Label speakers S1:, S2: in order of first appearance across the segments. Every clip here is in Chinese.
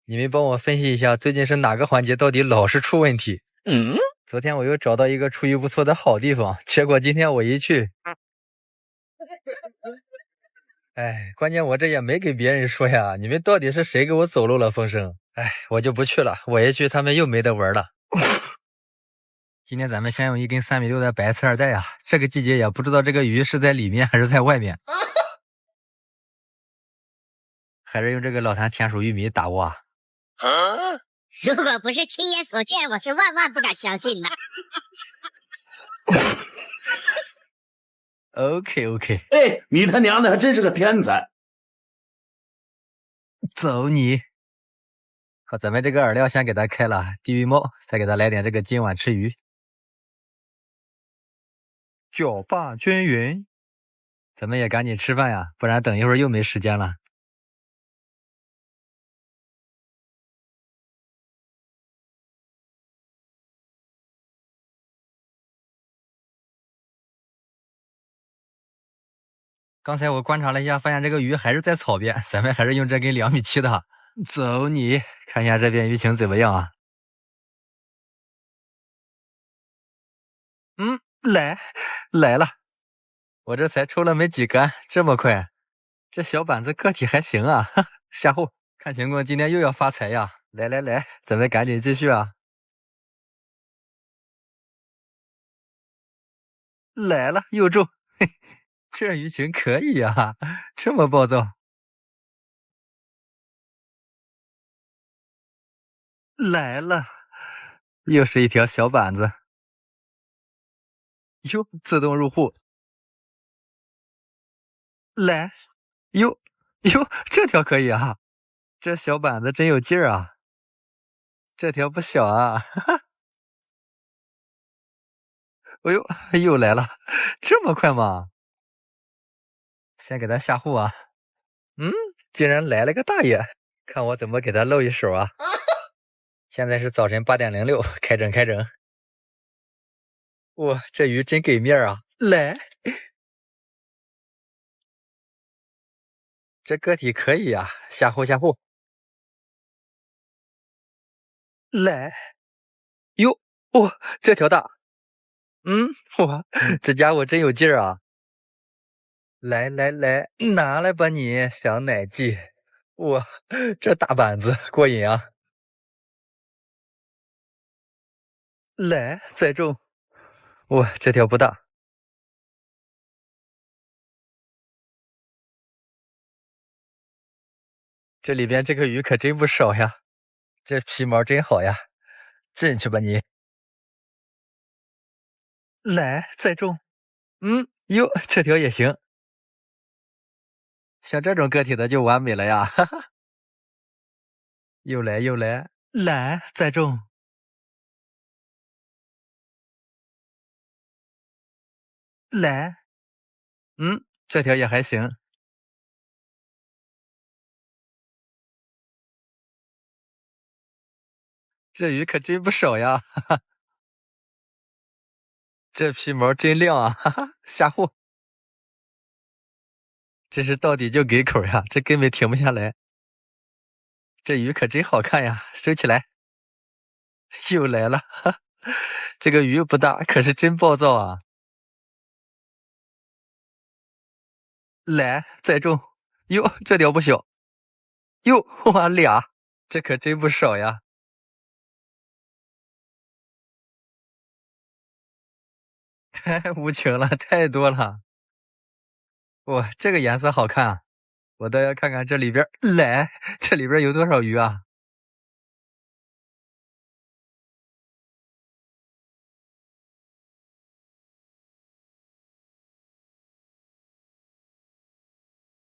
S1: 你们帮我分析一下，最近是哪个环节到底老是出问题？昨天我又找到一个处于不错的好地方，结果今天我一去，哎，关键我这也没给别人说呀，你们到底是谁给我走漏了风声？哎，我就不去了，我一去他们又没得玩了。今天咱们先用一根3.6米的白刺二代啊，这个季节也不知道这个鱼是在里面还是在外面，还是用这个老坛天数玉米打窝。
S2: 如果不是亲眼所见，我是万万不敢相信的。
S1: OK，
S3: 哎，你他娘的还真是个天才！
S1: 走你！好，咱们这个饵料先给它开了，地狱猫，再给它来点这个今晚吃鱼。搅拌均匀，咱们也赶紧吃饭呀，不然等一会儿又没时间了。刚才我观察了一下，发现这个鱼还是在草边，咱们还是用这根2.7米的。走你，看一下这边鱼情怎么样啊？来了，我这才抽了没几杆，这么快？这小板子个体还行啊，下货。看情况今天又要发财呀！来，咱们赶紧继续啊！来了又中，嘿，这鱼情可以啊，这么暴躁。来了，又是一条小板子。哟，自动入户。来，哟，这条可以啊，这小板子真有劲儿啊，这条不小啊，哈哈。哎呦，又来了，这么快吗？先给他下户啊。竟然来了个大爷，看我怎么给他露一手啊！现在是早晨8:06，开整。哇，这鱼真给面啊！来，这个体可以啊，下户。来，哟，哇，这条大。哇，这家伙真有劲儿啊！来，拿来吧你，小奶鸡！哇，这大板子过瘾啊！来，再中！哇，这条不大。这里边这个鱼可真不少呀，这皮毛真好呀，进去吧你！来，再中！哟，这条也行，像这种个体的就完美了呀！哈哈，又来，来，再中！来，这条也还行。这鱼可真不少呀，哈哈，这皮毛真亮啊，哈哈，下货。这是到底就给口呀，这根本停不下来。这鱼可真好看呀，收起来。又来了，哈，这个鱼不大，可是真暴躁啊！来，再中！哟，这条不小。哟，哇，俩，这可真不少呀！太无情了，太多了。哇，这个颜色好看啊！我倒要看看这里边，来，这里边有多少鱼啊？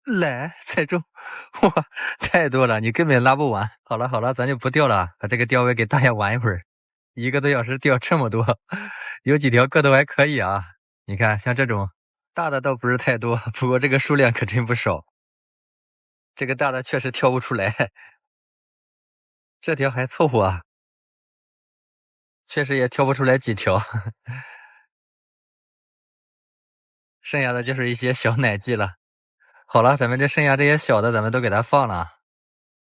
S1: 来，再中！哇，太多了，你根本拉不完。好了，咱就不钓了，把这个钓位给大家玩一会儿。1个多小时钓这么多，有几条个头还可以啊。你看，像这种大的倒不是太多，不过这个数量可真不少。这个大的确实挑不出来，这条还凑合啊，确实也挑不出来几条。剩下的就是一些小奶鸡了。好了，咱们这剩下这些小的，咱们都给它放了。